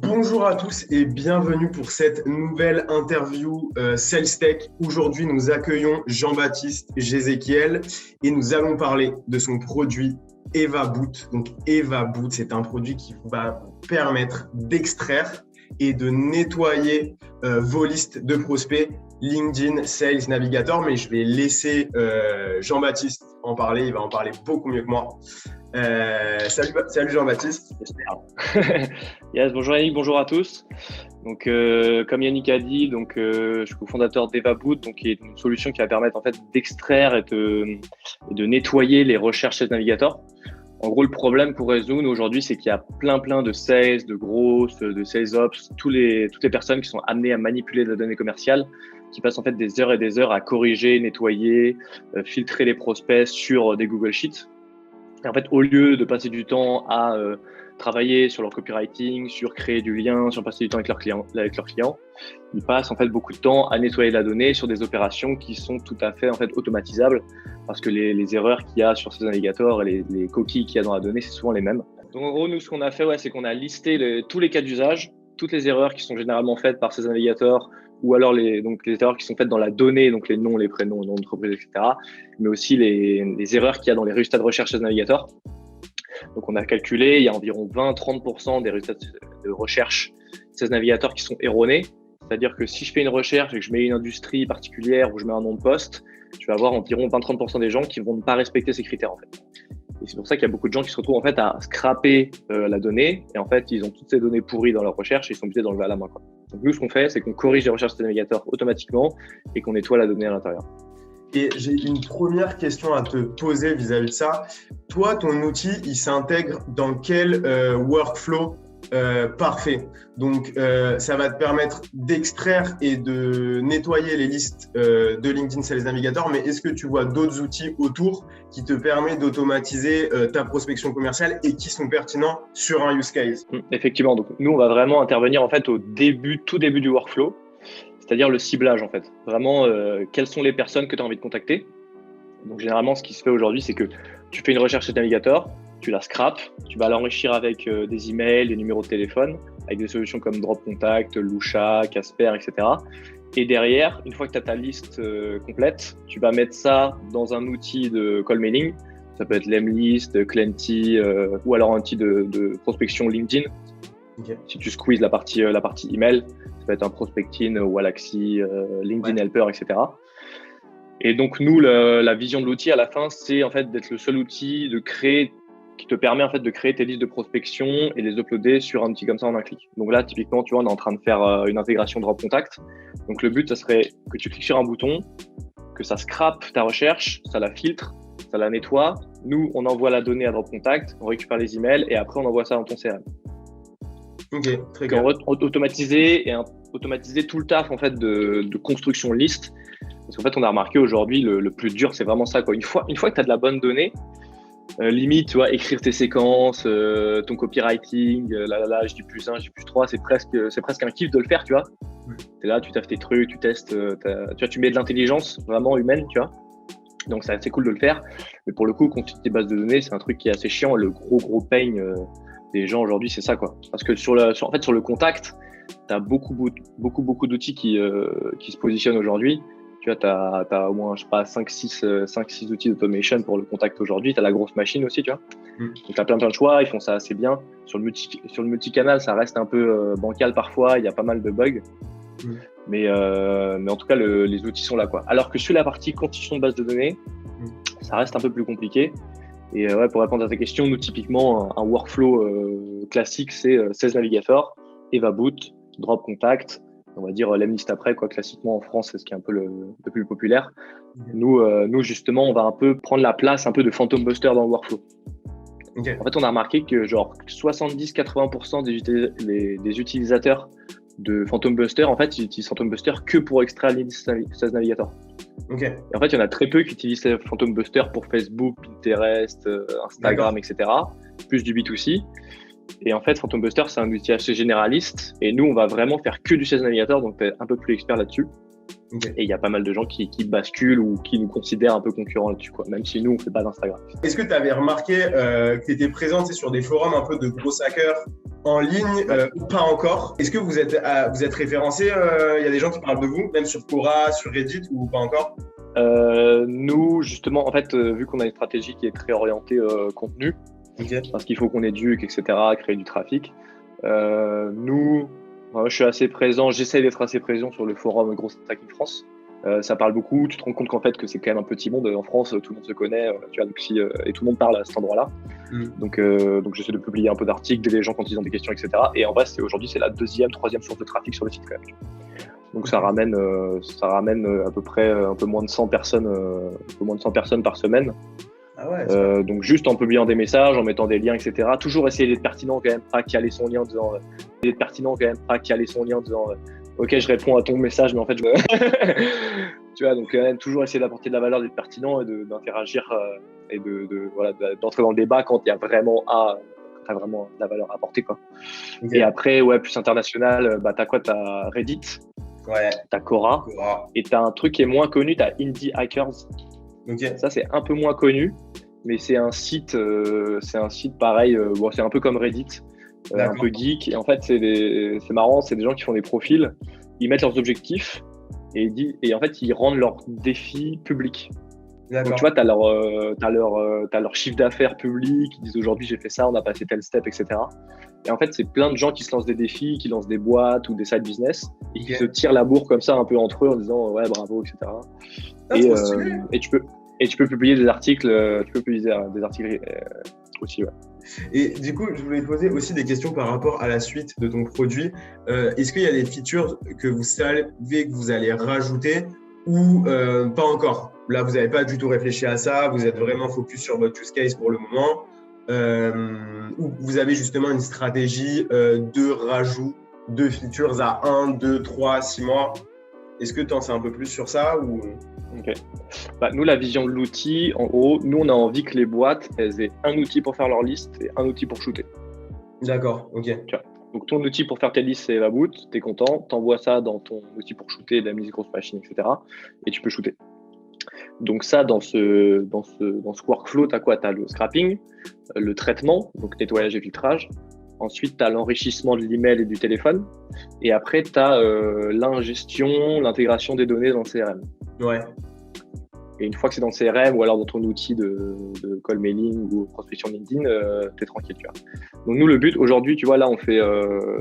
Bonjour à tous et bienvenue pour cette nouvelle interview Sales Tech. Aujourd'hui, nous accueillons Jean-Baptiste Jézéchiel et nous allons parler de son produit EvaBoot. Donc EvaBoot, c'est un produit qui va vous permettre d'extraire et de nettoyer vos listes de prospects LinkedIn Sales Navigator. Mais je vais laisser Jean-Baptiste en parler, il va en parler beaucoup mieux que moi. Salut Jean-Baptiste. Yes, bonjour Yannick, bonjour à tous. Donc, comme Yannick a dit, je suis cofondateur d'EvaBoot, qui est une solution qui va permettre en fait d'extraire et de nettoyer les recherches Sales Navigator. En gros, le problème pour résoudre nous aujourd'hui, c'est qu'il y a plein de sales, de grosses, de sales ops, toutes les personnes qui sont amenées à manipuler la donnée commerciale, qui passent en fait des heures et des heures à corriger, nettoyer, filtrer les prospects sur des Google Sheets. Et en fait, au lieu de passer du temps à travailler sur leur copywriting, sur créer du lien, sur passer du temps avec leurs clients, ils passent en fait beaucoup de temps à nettoyer la donnée sur des opérations qui sont tout à fait en fait automatisables parce que les erreurs qu'il y a sur ces navigateurs et les coquilles qu'il y a dans la donnée, c'est souvent les mêmes. Donc en gros, nous, ce qu'on a fait, c'est qu'on a listé tous les cas d'usage, toutes les erreurs qui sont généralement faites par ces navigateurs ou alors les erreurs qui sont faites dans la donnée, donc les noms, les prénoms, les noms d'entreprise, etc. Mais aussi les erreurs qu'il y a dans les résultats de recherche des navigateurs. Donc, on a calculé, il y a environ 20-30% des résultats de recherche ces navigateurs qui sont erronés. C'est-à-dire que si je fais une recherche et que je mets une industrie particulière ou je mets un nom de poste, je vais avoir environ 20-30% des gens qui ne vont pas respecter ces critères, en fait. Et c'est pour ça qu'il y a beaucoup de gens qui se retrouvent en fait à scraper la donnée et en fait, ils ont toutes ces données pourries dans leur recherche et ils sont obligés d'enlever à la main, quoi. Donc, nous, ce qu'on fait, c'est qu'on corrige les recherches des navigateurs automatiquement et qu'on nettoie la donnée à l'intérieur. Et j'ai une première question à te poser vis-à-vis de ça. Toi, ton outil, il s'intègre dans quel workflow parfait? Donc, ça va te permettre d'extraire et de nettoyer les listes de LinkedIn Sales Navigator, mais est-ce que tu vois d'autres outils autour qui te permettent d'automatiser ta prospection commerciale et qui sont pertinents sur un use case? Effectivement, donc nous, on va vraiment intervenir en fait tout début du workflow. C'est-à-dire le ciblage en fait. Vraiment, quelles sont les personnes que tu as envie de contacter. Donc généralement, ce qui se fait aujourd'hui, c'est que tu fais une recherche sur navigateur, tu la scrapes, tu vas l'enrichir avec des emails, des numéros de téléphone, avec des solutions comme Drop Contact, Lusha, Casper, etc. Et derrière, une fois que tu as ta liste complète, tu vas mettre ça dans un outil de call mailing. Ça peut être Lemlist, Clenty ou alors un outil de prospection LinkedIn. Okay. Si tu squeezes la partie email, ça peut être un Prospecting, Wallaxy, LinkedIn Helper, etc. Et donc nous, la vision de l'outil à la fin, c'est en fait d'être le seul outil qui te permet en fait de créer tes listes de prospection et les uploader sur un outil comme ça en un clic. Donc là, typiquement, tu vois, on est en train de faire une intégration Drop Contact. Donc le but, ça serait que tu cliques sur un bouton, que ça scrape ta recherche, ça la filtre, ça la nettoie. Nous, on envoie la donnée à Drop Contact, on récupère les emails et après on envoie ça dans ton CRM. Ok, très bien. Automatiser tout le taf en fait de construction de liste. Parce qu'en fait, on a remarqué aujourd'hui, le plus dur, c'est vraiment ça, quoi. Une fois que tu as de la bonne donnée, limite, tu vois, écrire tes séquences, ton copywriting, je dis +1, je dis +3, c'est presque un kiff de le faire, tu vois. Tu es là, tu taffes tes trucs, tu testes, tu mets de l'intelligence vraiment humaine, tu vois. Donc, c'est assez cool de le faire. Mais pour le coup, construire tes bases de données, c'est un truc qui est assez chiant. Le gros pain des gens aujourd'hui, c'est ça, quoi. Parce que sur le contact, tu as beaucoup d'outils qui se positionnent aujourd'hui. Tu vois, tu as au moins, je sais pas, 5-6 outils d'automation pour le contact aujourd'hui. Tu as la grosse machine aussi, tu vois. Donc, tu as plein de choix, ils font ça assez bien. Sur le multicanal, ça reste un peu bancal parfois, il y a pas mal de bugs. Mais en tout cas, les outils sont là, quoi. Alors que sur la partie construction de base de données, ça reste un peu plus compliqué. Et pour répondre à ta question, nous, typiquement, un workflow classique, c'est Sales Navigator, EvaBoot, Drop Contact, on va dire Lemlist après, quoi. Classiquement, en France, c'est ce qui est un peu le plus populaire. Nous, justement, on va un peu prendre la place un peu de Phantom Buster dans le workflow. Okay. En fait, on a remarqué que genre 70-80% des utilisateurs de Phantom Buster, en fait, ils utilisent Phantom Buster que pour extraire LinkedIn Sales Navigator. Okay. Et en fait, il y en a très peu qui utilisent Phantom Buster pour Facebook, Pinterest, Instagram, etc. Plus du B2C. Et en fait, Phantom Buster, c'est un outil assez généraliste. Et nous, on va vraiment faire que du Sales Navigator, donc tu es un peu plus expert là-dessus. Okay. Et il y a pas mal de gens qui basculent ou qui nous considèrent un peu concurrents là-dessus, quoi, même si nous, on ne fait pas d'Instagram. Est-ce que tu avais remarqué que tu étais présent sur des forums un peu de gros hackers en ligne ou pas encore? Est-ce que vous êtes référencé? Il y a des gens qui parlent de vous, même sur Quora, sur Reddit ou pas encore? Nous, justement, en fait, vu qu'on a une stratégie qui est très orientée contenu, okay. Parce qu'il faut qu'on éduque, etc., créer du trafic, nous, je suis assez présent, j'essaie d'être assez présent sur le forum Grosse Hacking France. Ça parle beaucoup, tu te rends compte qu'en fait que c'est quand même un petit monde en France, tout le monde se connaît, tu vois, donc et tout le monde parle à cet endroit-là. Donc j'essaie de publier un peu d'articles, d'aider les gens quand ils ont des questions, etc. Et en vrai, aujourd'hui c'est la deuxième, troisième source de trafic sur le site quand même. Donc ça ramène à peu près un peu moins de 100 personnes, par semaine. Ah ouais, donc juste en publiant des messages, en mettant des liens, etc. Toujours essayer d'être pertinent quand même, pas caler son lien en disant ok, je réponds à ton message, mais en fait, tu vois, donc toujours essayer d'apporter de la valeur, d'être pertinent et d'interagir et d'entrer dans le débat quand il y a vraiment t'as vraiment de la valeur à apporter, quoi. Okay. Et après, plus international, t'as quoi? T'as Reddit, t'as Quora, et t'as un truc qui est moins connu, t'as Indie Hackers. Okay. Ça, c'est un peu moins connu, mais c'est un site pareil, c'est un peu comme Reddit. Un peu geek, et en fait c'est marrant, c'est des gens qui font des profils, ils mettent leurs objectifs et en fait ils rendent leurs défis publics. Donc tu vois, t'as leur chiffre d'affaires public, ils disent aujourd'hui j'ai fait ça, on a passé tel step, etc. Et en fait c'est plein de gens qui se lancent des défis, qui lancent des boîtes ou des side business et qui se tirent la bourre comme ça un peu entre eux en disant ouais bravo, etc. Et tu peux publier des articles, aussi, ouais. Et du coup, je voulais te poser aussi des questions par rapport à la suite de ton produit. Est-ce qu'il y a des features que vous savez que vous allez rajouter ou pas encore? Là, vous n'avez pas du tout réfléchi à ça, vous êtes vraiment focus sur votre use case pour le moment. Ou vous avez justement une stratégie de rajout de features à 1, 2, 3, 6 mois? Est-ce que tu en sais un peu plus sur ça ou... Ok. Nous, la vision de l'outil, en gros, nous, on a envie que les boîtes, elles aient un outil pour faire leur liste et un outil pour shooter. D'accord, ok. Tu vois. Donc, ton outil pour faire tes listes, c'est Evaboot, tu es content, tu envoies ça dans ton outil pour shooter, de la mise grosse machine, etc. Et tu peux shooter. Donc ça, dans ce workflow, tu as quoi? Tu as le scrapping, le traitement, donc nettoyage et filtrage. Ensuite, tu as l'enrichissement de l'email et du téléphone. Et après, tu as l'ingestion, l'intégration des données dans le CRM. Ouais. Et une fois que c'est dans le CRM ou alors dans ton outil de call mailing ou prospection LinkedIn, tu es tranquille, tu vois. Donc nous, le but aujourd'hui, tu vois, là, on fait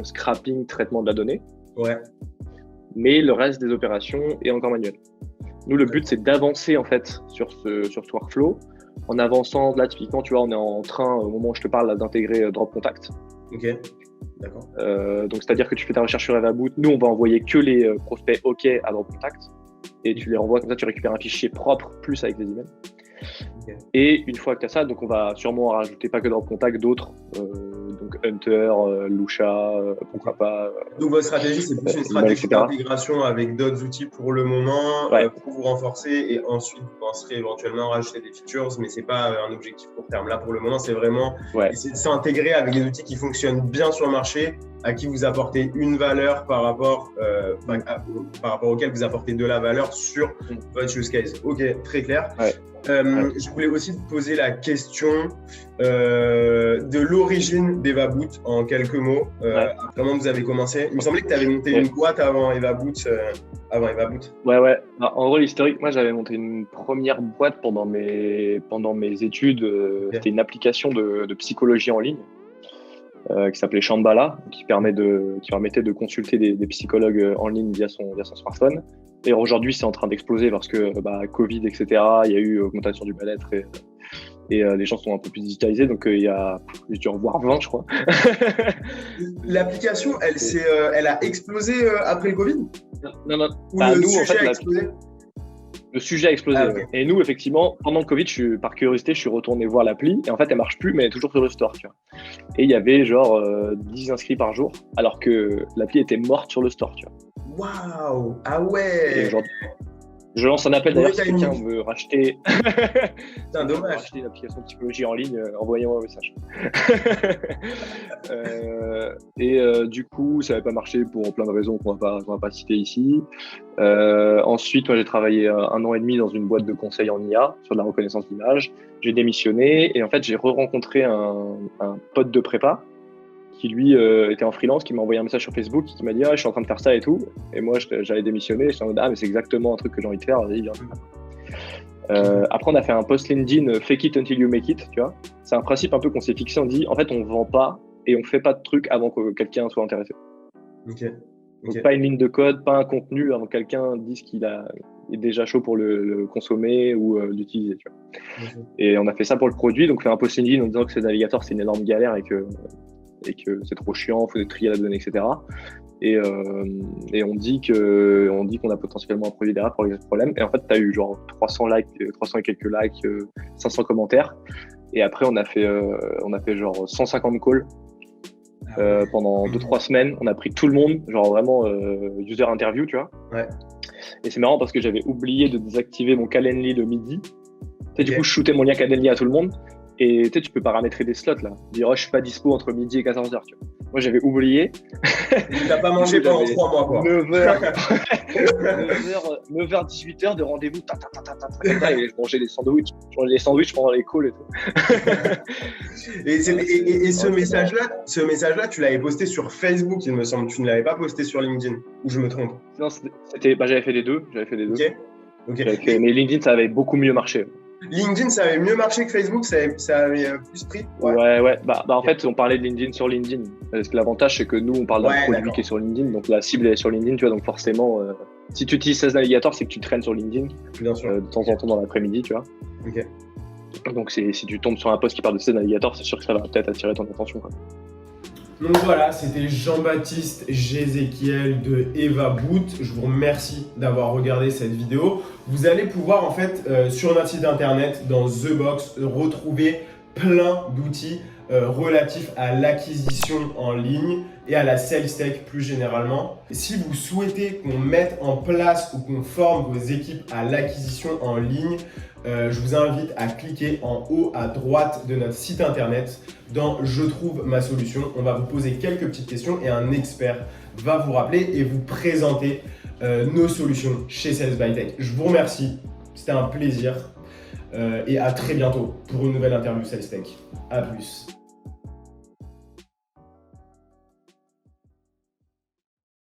scrapping, traitement de la donnée. Ouais. Mais le reste des opérations est encore manuel. Nous, le but, c'est d'avancer en fait sur ce workflow. En avançant, là, typiquement, tu vois, on est en train, au moment où je te parle, là, d'intégrer Drop Contact. Ok, d'accord. Donc, c'est-à-dire que tu fais ta recherche sur Evaboot. Nous, on va envoyer que les prospects OK à Drop Contact. Et tu les renvoies, comme ça, tu récupères un fichier propre, plus avec les emails. Okay. Et une fois que tu as ça, donc on va sûrement rajouter pas que Drop Contact, d'autres. Donc Hunter, Lusha, pourquoi pas. Donc votre stratégie, c'est plus une stratégie d'intégration avec d'autres outils pour le moment, pour vous renforcer, et ensuite vous penserez éventuellement rajouter des features, mais c'est pas un objectif court terme. Là, pour le moment, c'est vraiment essayer de s'intégrer avec des outils qui fonctionnent bien sur le marché, à qui vous apportez une valeur par rapport auquel vous apportez de la valeur sur votre use case. Ok, très clair. Je voulais aussi te poser la question de l'origine d'Evaboot en quelques mots. Comment vous avez commencé? Il me semblait que tu avais monté une boîte avant Evaboot. Ouais. En gros, l'historique, moi, j'avais monté une première boîte pendant mes études. C'était une application de psychologie en ligne qui s'appelait Shambhala, qui permettait de consulter des psychologues en ligne via son smartphone. Et aujourd'hui, c'est en train d'exploser parce que Covid, etc., il y a eu augmentation du mal-être et les gens sont un peu plus digitalisés. Donc, j'ai dû en voir 20, je crois. L'application, elle a explosé après le Covid? Non. Ou le sujet a explosé? Le sujet a explosé. Okay. Et nous, effectivement, pendant le Covid, par curiosité, je suis retourné voir l'appli. Et en fait, elle marche plus, mais elle est toujours sur le store. Tu vois. Et il y avait genre 10 inscrits par jour, alors que l'appli était morte sur le store. Tu vois. Waouh! Ah ouais! Je lance un appel d'ailleurs si timing. quelqu'un veut racheter. Putain, dommage. Racheter une application de psychologie en ligne, envoyez-moi un message. Du coup, ça n'avait pas marché pour plein de raisons qu'on va pas citer ici. Ensuite, moi, j'ai travaillé 1 an et demi dans une boîte de conseil en IA sur de la reconnaissance d'image. J'ai démissionné et en fait, j'ai re-rencontré un pote de prépa qui lui était en freelance, qui m'a envoyé un message sur Facebook, qui m'a dit je suis en train de faire ça et tout. Et moi, j'allais démissionner. J'étais en mode mais c'est exactement un truc que j'ai envie de faire. Vas-y, viens. Après, on a fait un post LinkedIn fake it until you make it. Tu vois, c'est un principe un peu qu'on s'est fixé. On dit en fait, on vend pas et on fait pas de trucs avant que quelqu'un soit intéressé. Donc, pas une ligne de code, pas un contenu avant que quelqu'un dise qu'il est déjà chaud pour le consommer ou l'utiliser. Tu vois. Et on a fait ça pour le produit. Donc, faire un post LinkedIn en disant que ce navigateur c'est une énorme galère et que c'est trop chiant, il faut trier la donnée, etc. Et on dit qu'on a potentiellement un produit derrière pour régler ce problème. Et en fait, tu as eu genre 300 likes, 300 et quelques likes, 500 commentaires. Et après, on a fait genre 150 calls pendant 2-3 semaines. On a pris tout le monde, genre vraiment user interview, tu vois. Ouais. Et c'est marrant parce que j'avais oublié de désactiver mon Calendly le midi. Du coup, je shootais mon lien Calendly à tout le monde. Et tu peux paramétrer des slots là. Dire je suis pas dispo entre midi et 14h. Tu vois. Moi j'avais oublié. Tu n'as pas mangé pendant 3 mois quoi. 9h, 18h de rendez-vous. Et je mangeais des sandwichs. Pendant les calls et tout. Et ce message-là, tu l'avais posté sur Facebook, il me semble. Tu ne l'avais pas posté sur LinkedIn. Ou je me trompe? Non, j'avais fait les deux. Ok. Mais LinkedIn, ça avait beaucoup mieux marché. LinkedIn, ça avait mieux marché que Facebook, ça avait plus pris. Ouais. En fait, on parlait de LinkedIn sur LinkedIn. Parce que l'avantage, c'est que nous, on parle d'un produit qui est sur LinkedIn. Donc la cible est sur LinkedIn, tu vois. Donc forcément, si tu utilises 16 navigateurs, c'est que tu traînes sur LinkedIn. Bien sûr. De temps en temps dans l'après-midi, tu vois. Ok. Donc si tu tombes sur un post qui parle de 16 navigateurs, c'est sûr que ça va peut-être attirer ton attention, quoi. Donc voilà, c'était Jean-Baptiste Jézéchiel de Eva Boot. Je vous remercie d'avoir regardé cette vidéo. Vous allez pouvoir en fait sur notre site internet, dans The Box, retrouver plein d'outils relatifs à l'acquisition en ligne et à la sales tech plus généralement. Et si vous souhaitez qu'on mette en place ou qu'on forme vos équipes à l'acquisition en ligne, je vous invite à cliquer en haut à droite de notre site internet dans « Je trouve ma solution ». On va vous poser quelques petites questions et un expert va vous rappeler et vous présenter nos solutions chez Sales by Tech. Je vous remercie, c'était un plaisir et à très bientôt pour une nouvelle interview Sales Tech. À plus.